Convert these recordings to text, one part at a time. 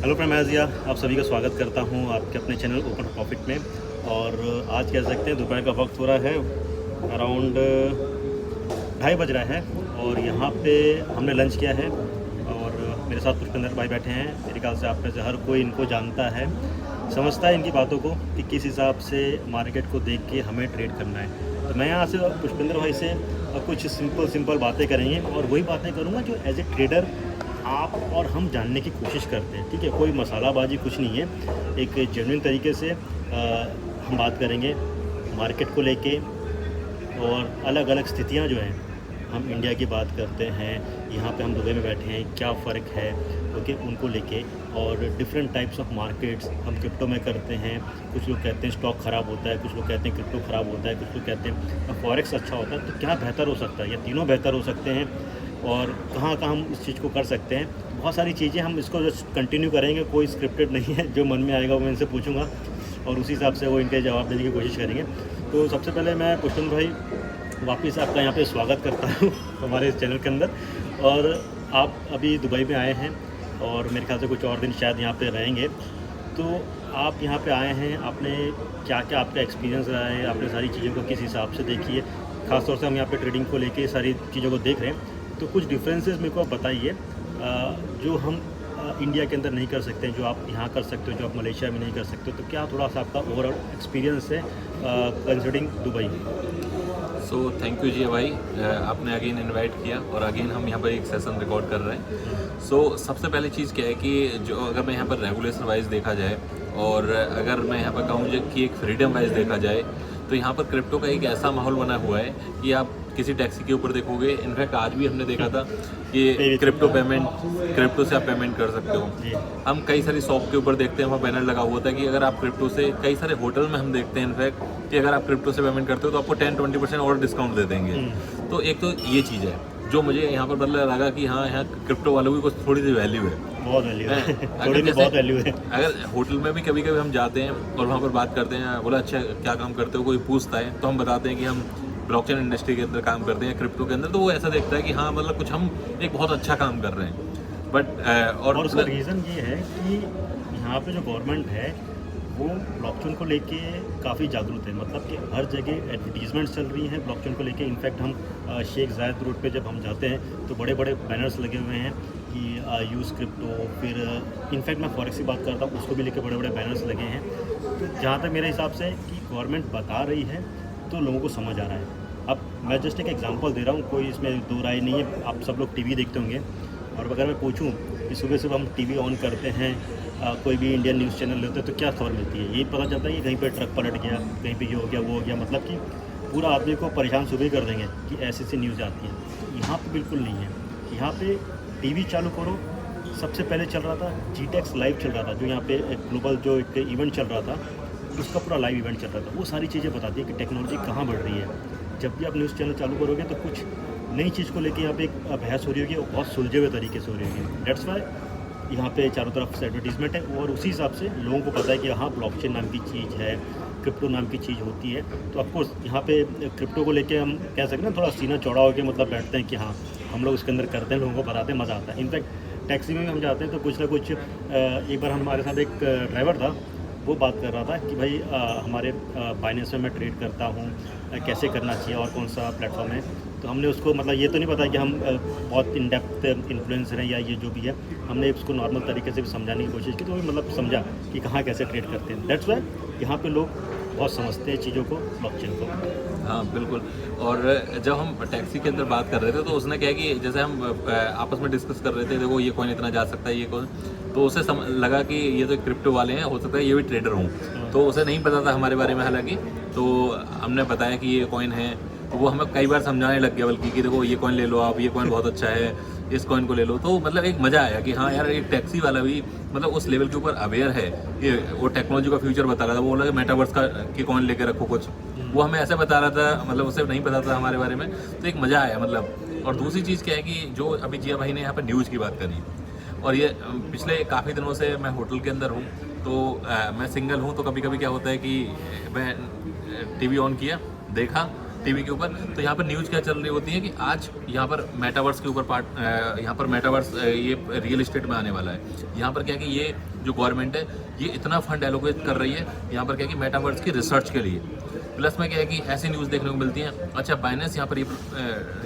Hello friend, मैं ज़िया आप सभी का स्वागत करता हूं आपके अपने चैनल ओपन प्रॉफिट में। और आज कह सकते हैं दोपहर का वक्त हो रहा है, अराउंड 2:30 बज रहा है और यहाँ पे हमने लंच किया है। और मेरे साथ पुष्पेंद्र भाई बैठे हैं। मेरे ख्याल से आप में से हर कोई इनको जानता है, समझता है इनकी बातों को कि किस हिसाब से मार्केट को देख के हमें ट्रेड करना है। तो मैं यहाँ से पुष्पेंद्र भाई से कुछ सिंपल बातें करेंगे और वही बातें करूँगा जो एज ए ट्रेडर आप और हम जानने की कोशिश करते हैं। ठीक है, कोई मसालाबाजी कुछ नहीं है, एक जेन्युइन तरीके से हम बात करेंगे मार्केट को लेके। और अलग अलग स्थितियां जो हैं, हम इंडिया की बात करते हैं, यहाँ पे हम दुबई में बैठे हैं, क्या फ़र्क है ओके उनको लेके। और डिफरेंट टाइप्स ऑफ मार्केट्स हम क्रिप्टो में करते हैं। कुछ लोग कहते हैं स्टॉक ख़राब होता है, कुछ लोग कहते हैं क्रिप्टो ख़राब होता है, कुछ लोग कहते हैं फॉरेक्स अच्छा होता है। तो क्या बेहतर हो सकता है, या तीनों बेहतर हो सकते हैं, और कहाँ हम इस चीज़ को कर सकते हैं। बहुत सारी चीज़ें हम इसको कंटिन्यू करेंगे, कोई स्क्रिप्टेड नहीं है। जो मन में आएगा वो मैं इनसे पूछूंगा और उसी हिसाब से वो इनके जवाब देने की कोशिश करेंगे। तो सबसे पहले मैं पुष्पेंद्र भाई वापस आपका यहाँ पे स्वागत करता हूँ हमारे इस चैनल के अंदर। और आप अभी दुबई में आए हैं और मेरे ख्याल से कुछ और दिन शायद यहाँ पे रहेंगे। तो आप यहाँ पे आए हैं, आपने क्या क्या आपका एक्सपीरियंस रहा है, आपने सारी चीज़ों को किस हिसाब से देखी है। ख़ासतौर से हम यहाँ पे ट्रेडिंग को लेके सारी चीज़ों को देख रहे हैं। तो कुछ डिफरेंसेस मेरे को आप बताइए जो हम इंडिया के अंदर नहीं कर सकते, जो आप यहाँ कर सकते हो, जो आप मलेशिया में नहीं कर सकते। तो क्या थोड़ा सा आपका ओवरऑल एक्सपीरियंस है considering Dubai. So thank you जी भाई, आपने अगेन इनवाइट किया और अगेन हम यहाँ पर एक सेशन रिकॉर्ड कर रहे हैं। सो सबसे पहली चीज़ क्या है कि जो अगर मैं यहाँ पर रेगुलेशन वाइज देखा जाए और अगर मैं यहाँ पर कहूँ कि एक फ्रीडम वाइज देखा जाए, तो यहाँ पर क्रिप्टो का एक ऐसा माहौल बना हुआ है कि आप किसी टैक्सी के ऊपर देखोगे, इनफैक्ट आज भी हमने देखा था कि क्रिप्टो से आप पेमेंट कर सकते हो। हम कई सारी शॉप के ऊपर देखते हैं, वहाँ बैनर लगा हुआ था कि अगर आप क्रिप्टो से, कई सारे होटल में हम देखते हैं इनफैक्ट कि अगर आप क्रिप्टो से पेमेंट करते हो तो आपको 10-20% और डिस्काउंट दे देंगे। तो एक तो ये चीज़ है जो मुझे यहाँ पर मतलब लगा कि हाँ, यहाँ क्रिप्टो वालों की कुछ थोड़ी सी वैल्यू है, बहुत वैल्यू है थोड़ी नहीं, बहुत वैल्यू है। अगर होटल में भी कभी कभी हम जाते हैं और वहाँ पर बात करते हैं, बोला अच्छा क्या काम करते हो, कोई पूछता है तो हम बताते हैं कि हम ब्लॉकचेन इंडस्ट्री के अंदर काम करते हैं, क्रिप्टो के अंदर। तो वो ऐसा देखता है कि हाँ मतलब कुछ हम एक बहुत अच्छा काम कर रहे हैं। बट और उसका रीज़न ये है कि यहाँ पे जो गवर्नमेंट है वो ब्लॉकचेन को लेके काफ़ी जागरूक है। मतलब कि हर जगह एडवर्टीजमेंट्स चल रही हैं ब्लॉकचेन को लेके। इनफैक्ट हम शेख जायद रोड पे जब हम जाते हैं तो बड़े बड़े बैनर्स लगे हुए हैं कि यूज़ क्रिप्टो। फिर इनफैक्ट मैं फॉरेक्स की बात करता हूँ, उसको भी लेके बड़े बड़े बैनर्स लगे हैं। तो जहाँ तक मेरे हिसाब से कि गवर्नमेंट बता रही है तो लोगों को समझ आ रहा है। अब मैं जस्ट एक एग्जांपल दे रहा हूँ, कोई इसमें दो राय नहीं है। आप सब लोग टीवी देखते होंगे, और अगर मैं पूछूं कि सुबह सुबह हम टीवी ऑन करते हैं, कोई भी इंडियन न्यूज़ चैनल लेते हैं तो क्या खबर मिलती है? यही पता चलता है कि कहीं पे ट्रक पलट गया, कहीं पे ये हो गया, वो हो गया। मतलब कि पूरा आदमी को परेशान सुबह कर देंगे कि ऐसी ऐसी न्यूज़ आती है। तो यहाँ पर बिल्कुल नहीं है। यहाँ पर टीवी चालू करो, सबसे पहले चल रहा था GTEX लाइव चल रहा था, जो यहाँ पे एक ग्लोबल जो एक इवेंट चल रहा था, उसका पूरा लाइव इवेंट चल रहा था। वो सारी चीज़ें बताती है कि टेक्नोलॉजी कहाँ बढ़ रही है। जब भी आप न्यूज़ चैनल चालू करोगे तो कुछ नई चीज़ को लेके यहाँ पे एक बहस हो रही होगी, और बहुत सुलझे हुए तरीके से हो रही होगी। डेट्स वाई यहाँ पे चारों तरफ से एडवर्टीजमेंट है, और उसी हिसाब से लोगों को पता है कि हाँ ब्लॉकचेन नाम की चीज़ है, क्रिप्टो नाम की चीज़ होती है। तो ऑफकोर्स यहाँ पे क्रिप्टो को लेके हम कह सकते हैं थोड़ा सीना चौड़ा होकर मतलब बैठते हैं कि हाँ हम लोग उसके अंदर करते हैं, लोगों को बताते हैं, मज़ा आता है। इनफैक्ट टैक्सी में हम जाते हैं तो कुछ ना कुछ एक बार हमारे साथ एक ड्राइवर था, वो बात कर रहा था कि भाई हमारे बाइनेंस में मैं ट्रेड करता हूँ, कैसे करना चाहिए और कौन सा प्लेटफॉर्म है। तो हमने उसको मतलब ये तो नहीं पता कि हम बहुत इन डेप्थ इन्फ्लुएंसर हैं या ये जो भी है, हमने उसको नॉर्मल तरीके से भी समझाने की कोशिश की, तो वो मतलब समझा कि कहाँ कैसे ट्रेड करते हैं। दैट्स वाई यहाँ पे लोग बहुत समझते हैं चीज़ों को, ब्लॉकचेन को। हाँ बिल्कुल। और जब हम टैक्सी के अंदर बात कर रहे थे तो उसने क्या कि जैसे हम आपस में डिस्कस कर रहे थे, देखो ये कॉइन इतना जा सकता है, ये कॉइन, तो उसे लगा कि ये तो क्रिप्टो वाले हैं, हो सकता है ये भी ट्रेडर हों। तो उसे नहीं पता था हमारे बारे में, हालांकि तो हमने बताया कि ये कॉइन है, तो वो हमें कई बार समझाने लग गया बल्कि कि देखो ये कॉइन ले लो आप, ये कॉइन बहुत अच्छा है, इस कॉइन को ले लो। तो मतलब एक मज़ा आया कि हाँ यार, एक टैक्सी वाला भी मतलब उस लेवल के ऊपर अवेयर है कि वो टेक्नोलॉजी का फ्यूचर बता रहा था। वो बोला कि मेटावर्स का की कॉइन लेके रखो कुछ, वो हमें ऐसे बता रहा था, मतलब उसे नहीं पता था हमारे बारे में। तो एक मज़ा आया मतलब। और दूसरी चीज़ क्या है कि जो अभी जिया भाई ने यहाँ पर न्यूज़ की बात करी, और ये पिछले काफ़ी दिनों से मैं होटल के अंदर हूँ, तो मैं सिंगल हूँ, तो कभी कभी क्या होता है कि मैं टीवी ऑन किया, देखा, टीवी के ऊपर, तो यहाँ पर न्यूज़ क्या चल रही होती है कि आज यहाँ पर मेटावर्स के ऊपर यहाँ पर मेटावर्स ये रियल इस्टेट में आने वाला है। यहाँ पर क्या है कि ये जो गवर्नमेंट है ये इतना फंड एलोकेट कर रही है यहाँ पर क्या है कि मेटावर्स की रिसर्च के लिए। प्लस में क्या है कि ऐसी न्यूज़ देखने को मिलती है, अच्छा बाइनेंस यहाँ पर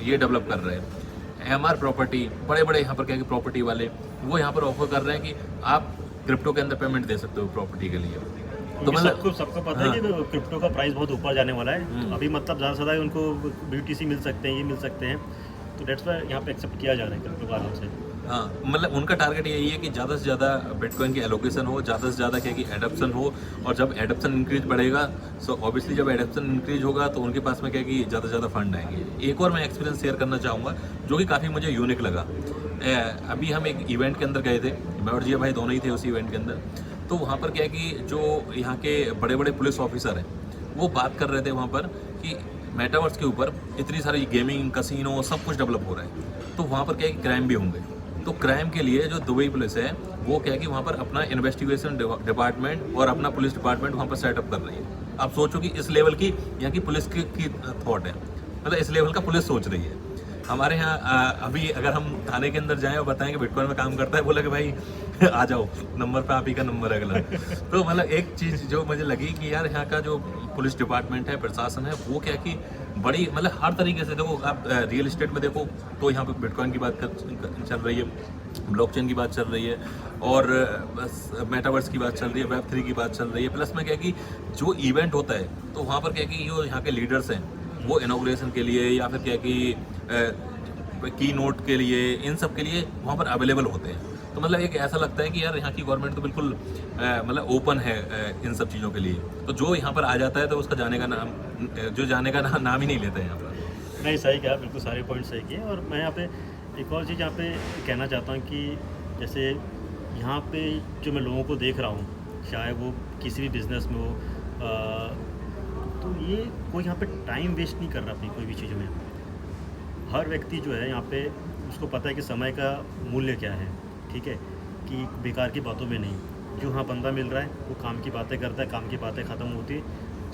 ये डेवलप कर रहे हैं, एमआर प्रॉपर्टी, बड़े बड़े यहाँ पर क्या है कि प्रॉपर्टी वाले वो यहाँ पर ऑफर कर रहे हैं कि आप क्रिप्टो के अंदर पेमेंट दे सकते हो प्रॉपर्टी के लिए। तो सबको पता है कि क्रिप्टो का प्राइस बहुत ऊपर जाने वाला है अभी, मतलब ज़्यादा से ज़्यादा उनको BTC मिल सकते हैं, ये मिल सकते हैं, तो डेट्स वाई यहाँ पे एक्सेप्ट किया जा रहा है क्रिप्टो वालों से। हाँ, मतलब उनका टारगेट यही है कि ज़्यादा से ज़्यादा बिटकॉइन की एलोकेशन हो, ज़्यादा से ज़्यादा क्या कि एडप्शन हो, और जब एडप्शन इंक्रीज बढ़ेगा सो ऑब्वियसली जब एडप्शन इंक्रीज होगा तो उनके पास में क्या कि ज़्यादा से ज़्यादा फंड आएंगे। एक और मैं एक्सपीरियंस शेयर करना चाहूँगा जो कि काफ़ी मुझे यूनिक लगा। अभी हम एक इवेंट के अंदर गए थे, मैं और जिया भाई दोनों ही थे उस इवेंट के अंदर। तो वहाँ पर क्या है कि जो यहाँ के बड़े बड़े पुलिस ऑफिसर हैं वो बात कर रहे थे वहाँ पर कि मेटावर्स के ऊपर इतनी सारी गेमिंग, कसिनो, सब कुछ डेवलप हो रहा है, तो वहाँ पर क्या है कि क्राइम भी होंगे। तो क्राइम के लिए जो दुबई पुलिस है वो क्या है कि वहाँ पर अपना इन्वेस्टिगेशन डिपार्टमेंट और अपना पुलिस डिपार्टमेंट वहाँ पर सेटअप कर रही है। आप सोचो कि इस लेवल की यहाँ की पुलिस की थॉट है, मतलब इस लेवल का पुलिस सोच रही है। हमारे यहाँ अभी अगर हम थाने के अंदर जाएं और बताएं कि बिटकॉइन में काम करता है, बोला कि भाई आ जाओ, नंबर पे आप ही का नंबर है अगला। तो मतलब एक चीज़ जो मुझे लगी कि यार यहाँ का जो पुलिस डिपार्टमेंट है, प्रशासन है, वो क्या कि बड़ी मतलब हर तरीके से देखो, आप रियल इस्टेट में देखो तो यहाँ पे बिटकॉइन की बात चल रही है, ब्लॉकचेन की बात चल रही है, और बस मेटावर्स की बात चल रही है, Web3 की बात चल रही है। प्लस में क्या कि जो इवेंट होता है तो वहाँ पर क्या कि जो यहाँ के लीडर्स हैं वो इनॉग्रेशन के लिए या फिर क्या कि की नोट के लिए, इन सब के लिए वहाँ पर अवेलेबल होते हैं। तो मतलब एक ऐसा लगता है कि यार यहाँ की गवर्नमेंट तो बिल्कुल मतलब ओपन है इन सब चीज़ों के लिए। तो जो यहाँ पर आ जाता है तो उसका जाने का नाम ही नहीं लेता है यहाँ पर। नहीं, सही कहा, बिल्कुल सारे पॉइंट सही किए। और मैं यहाँ पे एक और चीज़ यहाँ पे कहना चाहता हूँ कि जैसे यहाँ पे जो मैं लोगों को देख रहा हूँ, चाहे वो किसी भी बिज़नेस में हो, तो ये कोई यहाँ पे टाइम वेस्ट नहीं कर रहा अपनी कोई भी चीज़ों में। हर व्यक्ति जो है यहाँ पे उसको पता है कि समय का मूल्य क्या है, ठीक है, कि बेकार की बातों में नहीं। जो हाँ बंदा मिल रहा है वो काम की बातें करता है, काम की बातें ख़त्म होती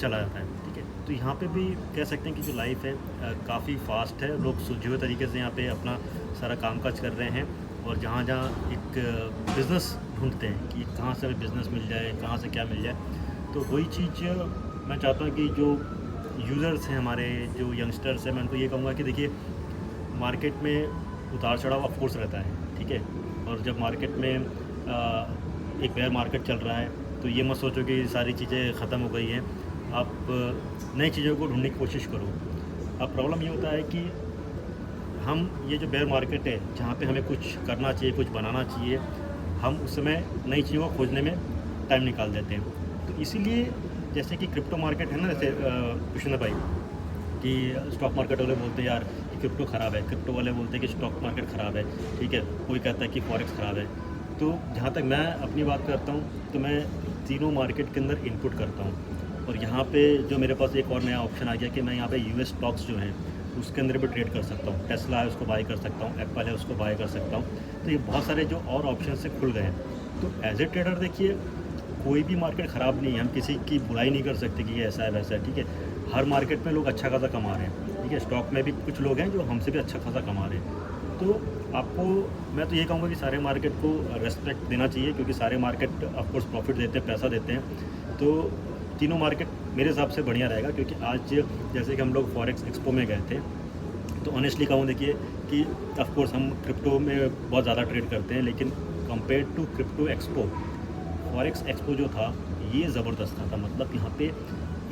चला जाता है, ठीक है। तो यहाँ पे भी कह सकते हैं कि जो लाइफ है काफ़ी फास्ट है, लोग सुलझे हुए तरीके से यहाँ पे अपना सारा कामकाज कर रहे हैं, और जहाँ जहाँ एक बिज़नेस ढूंढते हैं कि कहाँ से हमें बिज़नेस मिल जाए, कहाँ से क्या मिल जाए। तो वही चीज़ मैं चाहता हूँ कि जो यूज़र्स हैं हमारे, जो यंगस्टर्स हैं, मैं उनको ये कहूँगा कि देखिए, मार्केट में उतार चढ़ाव ऑफ कोर्स रहता है, ठीक है। और जब मार्केट में एक बेयर मार्केट चल रहा है तो ये मत सोचो कि सारी चीज़ें ख़त्म हो गई हैं, आप नई चीज़ों को ढूंढने की कोशिश करो। अब प्रॉब्लम ये होता है कि हम ये जो बेयर मार्केट है जहाँ पे हमें कुछ करना चाहिए, कुछ बनाना चाहिए, हम उस समय नई चीज़ों को खोजने में टाइम निकाल देते हैं। तो इसीलिए जैसे कि क्रिप्टो मार्केट है ना, जैसे कृष्ण भाई, कि स्टॉक मार्केट वाले बोलते हैं यार कि क्रिप्टो ख़राब है, क्रिप्टो वाले बोलते हैं कि स्टॉक मार्केट ख़राब है, ठीक है, कोई कहता है कि फॉरेक्स ख़राब है। तो जहाँ तक मैं अपनी बात करता हूँ तो मैं तीनों मार्केट के अंदर इनपुट करता हूँ, और यहाँ पे जो मेरे पास एक और नया ऑप्शन आ गया कि मैं यहाँ पे US स्टॉक्स जो हैं उसके अंदर भी ट्रेड कर सकता हूँ। टेस्ला है उसको बाय कर सकता हूँ, एप्पल है उसको बाय कर सकता हूँ। तो ये बहुत सारे जो और ऑप्शन से खुल गए हैं। तो एज ए ट्रेडर देखिए, कोई भी मार्केट ख़राब नहीं है, हम किसी की बुराई नहीं कर सकते कि ये ऐसा है वैसा है, ठीक है। हर मार्केट में लोग अच्छा खासा कमा रहे हैं, ठीक है। स्टॉक में भी कुछ लोग हैं जो हमसे भी अच्छा खासा कमा रहे हैं। तो आपको मैं तो ये कहूँगा कि सारे मार्केट को रेस्पेक्ट देना चाहिए, क्योंकि सारे मार्केट ऑफकोर्स प्रॉफिट देते हैं, पैसा देते हैं। तो तीनों मार्केट मेरे हिसाब से बढ़िया रहेगा, क्योंकि आज जैसे कि हम लोग फॉरेक्स एक्सपो में गए थे, तो ऑनेस्टली कहूँ देखिए कि ऑफकोर्स हम क्रिप्टो में बहुत ज़्यादा ट्रेड करते हैं, लेकिन compare to crypto expo, forex expo जो था ये ज़बरदस्त था। मतलब यहाँ पे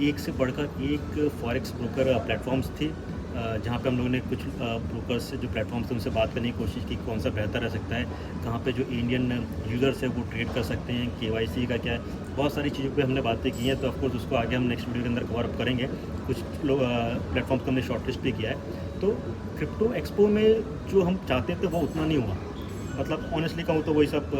एक से बढ़कर एक फॉरेक्स ब्रोकर प्लेटफॉर्म्स थे, जहाँ पे हम लोगों ने कुछ ब्रोकर्स से जो प्लेटफॉर्म्स थे उनसे बात करने की कोशिश की, कौन सा बेहतर रह सकता है, कहाँ पे जो इंडियन यूज़र्स है वो ट्रेड कर सकते हैं, KYC का क्या है, बहुत सारी चीज़ों पे हमने बातें की हैं। तो ऑफकोर्स उसको आगे हम नेक्स्ट वीडियो के अंदर कवर अप करेंगे। कुछ लोग प्लेटफॉर्म्स को हमने शॉर्टलिस्ट भी किया है। तो क्रिप्टो एक्सपो में जो हम चाहते थे वो उतना नहीं हुआ। मतलब ऑनेस्टली कहूँ तो वही सब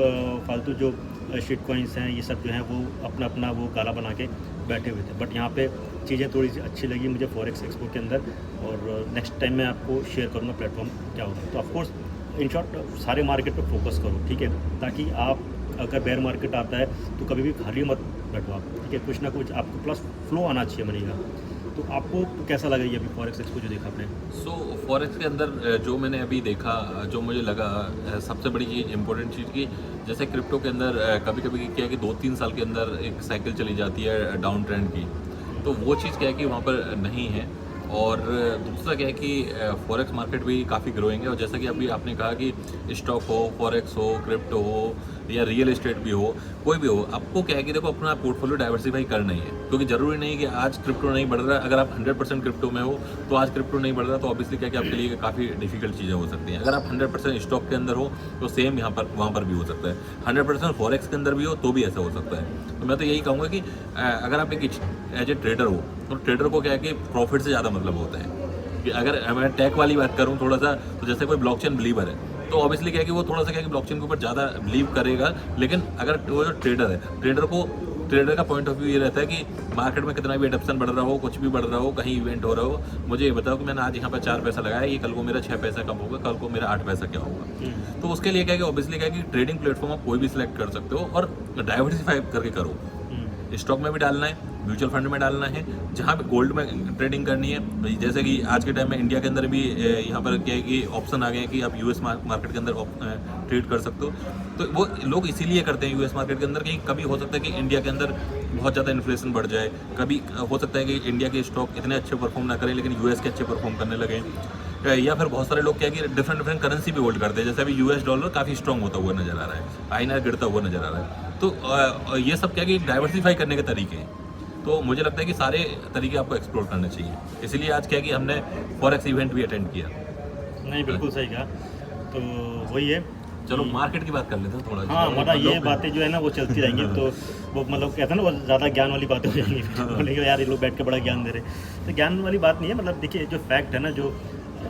फालतू जो शिट कॉइन्स हैं, ये सब जो हैं वो अपना वो काला बना के बैठे हुए थे। बट यहाँ पे चीज़ें थोड़ी सी अच्छी लगी मुझे फॉरेक्स एक्सपो के अंदर, और नेक्स्ट टाइम मैं आपको शेयर करूँगा प्लेटफॉर्म क्या होगा। तो ऑफकोर्स इन शॉर्ट सारे मार्केट पे फोकस करो, ठीक है, ताकि आप अगर बेयर मार्केट आता है तो कभी भी खाली मत बैठो आप, ठीक है। कुछ ना कुछ आपको प्लस फ्लो आना चाहिए मनी का। तो आपको कैसा लगा ये अभी फॉरेक्स एक्सपो जो देखा आपने? सो फॉरेक्स के अंदर जो मैंने अभी देखा, जो मुझे लगा सबसे बड़ी चीज़, इम्पोर्टेंट चीज़ की, जैसे क्रिप्टो के अंदर कभी कभी क्या है कि 2-3 साल के अंदर एक साइकिल चली जाती है डाउन ट्रेंड की, तो वो चीज़ क्या है कि वहाँ पर नहीं है। और दूसरा क्या है कि फॉरेक्स मार्केट भी काफ़ी ग्रोइंग है, और जैसा कि अभी आपने कहा कि स्टॉक हो, फॉरेक्स हो, क्रिप्टो हो या रियल एस्टेट भी हो, कोई भी हो, आपको क्या है कि देखो अपना पोर्टफोलियो डाइवर्सिफाई करना ही है, क्योंकि ज़रूरी नहीं कि आज क्रिप्टो नहीं बढ़ रहा है। अगर आप 100% क्रिप्टो में हो तो आज क्रिप्टो नहीं बढ़ रहा, तो ऑब्वियसली क्या है कि आपके लिए काफ़ी डिफिकल्ट चीज़ें हो सकती हैं। अगर आप 100% स्टॉक के अंदर हो तो सेम यहाँ पर वहाँ पर भी हो सकता है, 100% फॉरेक्स के अंदर भी हो तो भी ऐसा हो सकता है। तो मैं तो यही कहूँगा कि अगर आप एक एज ए ट्रेडर हो तो ट्रेडर को क्या है कि प्रॉफिट से ज़्यादा मतलब होता है। कि अगर मैं टेक वाली बात करूँ थोड़ा सा, तो जैसे कोई ब्लॉकचेन बिलीवर है तो ऑब्वियसली क्या है कि वो थोड़ा सा क्या है कि ब्लॉकचेन के ऊपर ज़्यादा बिलीव करेगा, लेकिन अगर वो जो ट्रेडर है, ट्रेडर का पॉइंट ऑफ व्यू ये रहता है कि मार्केट में कितना भी एडप्शन बढ़ रहा हो, कुछ भी बढ़ रहा हो, कहीं इवेंट हो रहा हो, मुझे ये बताओ कि मैंने आज यहाँ पर 4 पैसा लगाया, ये कल को मेरा 6 पैसा कम होगा, कल को मेरा 8 पैसा क्या होगा। तो उसके लिए क्या है कि ऑब्वियसली क्या है कि ट्रेडिंग प्लेटफॉर्म आप कोई भी सिलेक्ट कर सकते हो और डाइवर्सिफाई करके करो। स्टॉक में भी डालना है, म्यूचुअल फंड में डालना है, जहाँ पे गोल्ड में ट्रेडिंग करनी है। जैसे कि आज के टाइम में इंडिया के अंदर भी यहाँ पर क्या है कि ऑप्शन आ गए हैं कि आप यूएस मार्केट के अंदर ट्रेड कर सकते हो। तो वो लोग इसीलिए करते हैं यूएस मार्केट के अंदर कि कभी हो सकता है कि इंडिया के अंदर बहुत ज़्यादा इन्फ्लेशन बढ़ जाए, कभी हो सकता है कि इंडिया के स्टॉक इतने अच्छे परफॉर्म ना करें लेकिन यूएस के अच्छे परफॉर्म करने लगे, या फिर बहुत सारे लोग क्या है कि डिफरेंट करेंसी भी होल्ड करते हैं। जैसे अभी यूएस डॉलर काफ़ी स्ट्रॉन्ग होता हुआ नजर आ रहा है, आईएनआर गिरता हुआ नजर आ रहा है। तो ये सब क्या है कि डाइवर्सिफाई करने के तरीके हैं। तो मुझे लगता है कि सारे तरीके आपको एक्सप्लोर करने चाहिए, इसीलिए आज क्या है कि हमने फॉरेक्स इवेंट भी अटेंड किया। नहीं, बिल्कुल सही कहा। तो वही है, चलो मार्केट की बात कर लेते हैं थोड़ा। हाँ, मतलब ये बातें जो है ना वो चलती रहेंगी। तो वो मतलब कहते हैं ना वो ज़्यादा ज्ञान वाली बातें हो जाएंगी, बोलेंगे यार ये लोग बैठ के बड़ा ज्ञान दे रहे हैं। तो ज्ञान वाली बात नहीं है, मतलब देखिए जो फैक्ट है ना, जो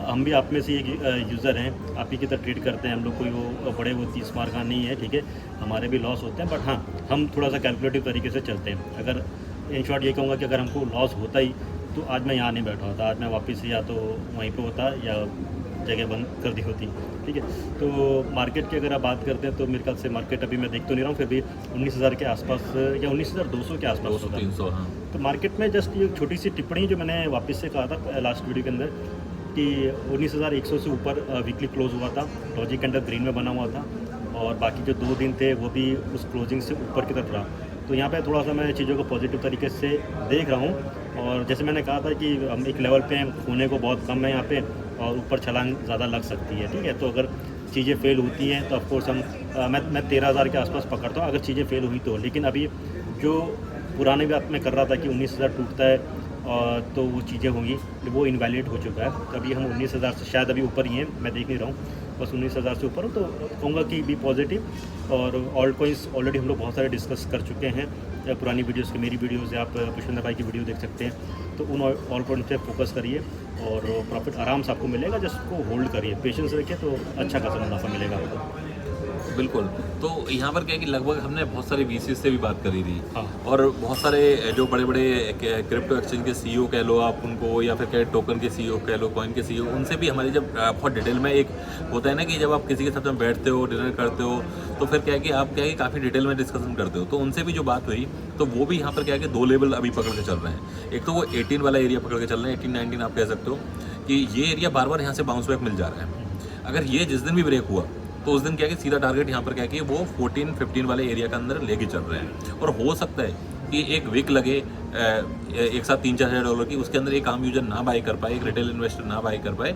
हम भी आप में से एक यूज़र हैं, आप ही की तरह ट्रेड करते हैं हम लोग, कोई वो बड़े वो 30 मार का नहीं है, ठीक है, हमारे भी लॉस होते हैं, बट हाँ हम थोड़ा सा कैलकुलेटिव तरीके से चलते हैं। अगर इन शॉर्ट ये कहूँगा कि अगर हमको लॉस होता ही तो आज मैं यहाँ नहीं बैठा होता, आज मैं वापस या तो वहीं पे होता या जगह बंद कर दी होती, ठीक है। तो मार्केट की अगर आप बात करते हैं तो मेरे ख्याल से मार्केट अभी मैं देख तो नहीं रहा हूँ, फिर भी 19,000 के आसपास या 19,200 के आसपास होगा। 300, हाँ। तो मार्केट में जस्ट ये छोटी सी टिप्पणी जो मैंने वापस से कहा था लास्ट वीडियो के अंदर कि 19,100 से ऊपर वीकली क्लोज हुआ था, डॉजी कैंडल ग्रीन में बना हुआ था, और बाकी जो 2 दिन थे वो भी उस क्लोजिंग से ऊपर की तरफ रहा। तो यहाँ पे थोड़ा सा मैं चीज़ों को पॉजिटिव तरीके से देख रहा हूँ, और जैसे मैंने कहा था कि हम एक लेवल पे होने को बहुत कम है यहाँ पे, और ऊपर छलांग ज़्यादा लग सकती है, ठीक है। तो अगर चीज़ें फेल होती हैं तो ऑफकोर्स हम मैं 13,000 के आसपास पकड़ता हूँ अगर चीज़ें फेल हुई तो। लेकिन अभी जो पुराने बात में कर रहा था कि 19,000 टूटता है तो वो चीज़ें होंगी, वो इनवैलिड हो चुका है। तो अभी हम 19,000 से शायद अभी ऊपर ही हैं, मैं देख नहीं रहा हूँ, बस 19,000 से ऊपर हूँ। तो कहूँगा कि बी पॉजिटिव। और ऑल्ट कॉइन्स ऑलरेडी हम लोग बहुत सारे डिस्कस कर चुके हैं, पुरानी वीडियोज़ की, मेरी वीडियोज़, आप पुष्पेंद्र भाई की वीडियो देख सकते हैं। तो उन ऑल्ट कॉइन्स पे फोकस करिए और प्रॉफिट आराम से आपको मिलेगा, जस्ट को होल्ड करिए, पेशेंस रखिए तो अच्छा खासा मुनाफा मिलेगा आपको। बिल्कुल। तो यहाँ पर क्या है कि लगभग हमने बहुत सारे वीसी से भी बात करी थी, हाँ। और बहुत सारे जो बड़े बड़े क्रिप्टो एक्सचेंज के सीईओ कह लो आप उनको, या फिर क्या टोकन के सीईओ कह लो, कॉइन के सीईओ, उनसे भी हमारी जब बहुत डिटेल में एक होता है ना कि जब आप किसी के साथ में बैठते हो, डिनर करते हो, तो फिर क्या है कि आप क्या है कि काफ़ी डिटेल में डिस्कशन करते हो। तो उनसे भी जो बात हुई तो वो भी यहाँ पर क्या है कि 2 लेवल अभी पकड़ के चल रहे हैं। एक तो वो 18 वाला एरिया पकड़ के चल रहे हैं, 18-19 आप कह सकते हो कि ये एरिया बार बार यहाँ से बाउंस बैक मिल जा रहा है। अगर ये जिस दिन भी ब्रेक हुआ तो उस दिन क्या है कि सीधा टारगेट यहाँ पर क्या है कि वो 14-15 वाले एरिया के अंदर लेके चल रहे हैं। और हो सकता है कि एक वीक लगे एक साथ 3-4 हज़ार डॉलर की, उसके अंदर एक आम यूजर ना बाई कर पाए, एक रिटेल इन्वेस्टर ना बाई कर पाए,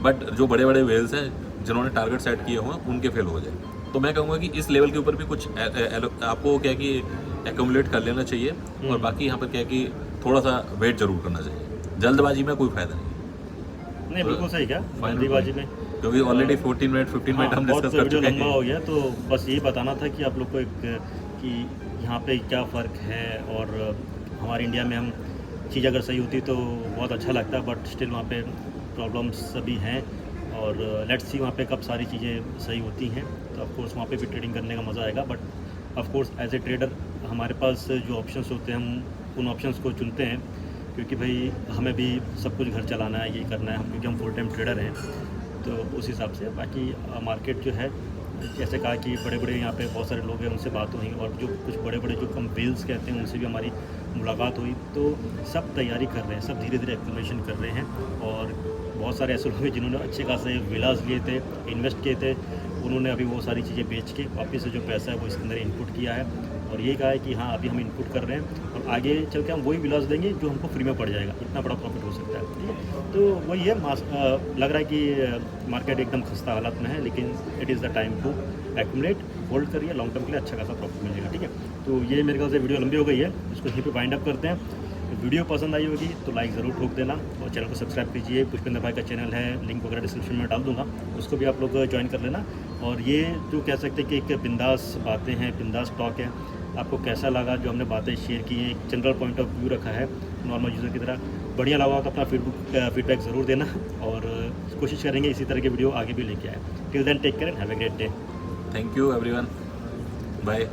बट जो बड़े बड़े वेल्स हैं जिन्होंने टारगेट सेट किए हुए उनके फेल हो जाए। तो मैं कहूँगा कि इस लेवल के ऊपर भी कुछ आपको क्या है कि एक्यूमुलेट कर लेना चाहिए, और बाकी यहाँ पर क्या है कि थोड़ा सा वेट जरूर करना चाहिए। जल्दबाजी में कोई फायदा नहीं। बिल्कुल सही क्या जल्दीबाजी में, क्योंकि ऑलरेडी 15 मिनट हम डिस्कस कर चुके हैं। लंबा हो गया, तो बस यही बताना था कि आप लोग को एक कि यहाँ पे क्या फ़र्क है, और हमारे इंडिया में हम चीज़ अगर सही होती तो बहुत अच्छा लगता है, बट स्टिल वहाँ पे प्रॉब्लम्स सभी हैं, और लेट्स सी वहाँ पे कब सारी चीज़ें सही होती हैं। तो ऑफकोर्स वहाँ पे भी ट्रेडिंग करने का मज़ा आएगा, but of course as a trader हमारे पास जो ऑप्शंस होते हैं हम उन ऑप्शंस को चुनते हैं, क्योंकि भाई हमें भी सब कुछ घर चलाना है, ये करना है, क्योंकि हम फुल टाइम ट्रेडर हैं। तो उस हिसाब से बाकी मार्केट जो है जैसे कहा कि बड़े बड़े यहाँ पे बहुत सारे लोग हैं, उनसे बात हुई, और जो कुछ बड़े बड़े जो हम वेल्स कहते हैं उनसे भी हमारी मुलाकात हुई। तो सब तैयारी कर रहे हैं, सब धीरे धीरे एक्टिवेशन कर रहे हैं। और बहुत सारे ऐसे लोग हैं जिन्होंने अच्छे खासे विलास लिए थे, इन्वेस्ट किए थे, उन्होंने अभी वो सारी चीज़ें बेच के वापस से जो पैसा है वो इसके अंदर इनपुट किया है, और ये कहा है कि हाँ अभी हम इनपुट कर रहे हैं और आगे चल के हम वही विलास देंगे जो हमको फ्री में पड़ जाएगा, इतना बड़ा प्रॉफिट हो सकता है। ठीक है, तो वही है, लग रहा है कि मार्केट एकदम खस्ता हालत में है, लेकिन it is the time to accumulate, hold करिए, लॉन्ग टर्म के लिए अच्छा खासा प्रॉफिट मिलेगा। ठीक है, तो ये मेरे ख्याल से वीडियो लंबी हो गई है, इसको यहीं पे वाइंड अप करते हैं। वीडियो पसंद आई होगी तो लाइक ज़रूर ठोक देना, और चैनल को सब्सक्राइब कीजिए। पुष्पेंद्र भाई का चैनल है, लिंक वगैरह डिस्क्रिप्शन में डाल दूंगा, उसको भी आप लोग ज्वाइन कर लेना। और ये जो कह सकते हैं कि एक बिंदास बातें हैं, बिंदास टॉक है, आपको कैसा लगा जो हमने बातें शेयर की हैं, एक जनरल पॉइंट ऑफ व्यू रखा है नॉर्मल यूज़र की तरह, बढ़िया लगा तो अपना फीडबैक ज़रूर देना, और कोशिश करेंगे इसी तरह के वीडियो आगे भी लेके आए। Till then take care and have a great day. Thank you everyone, bye.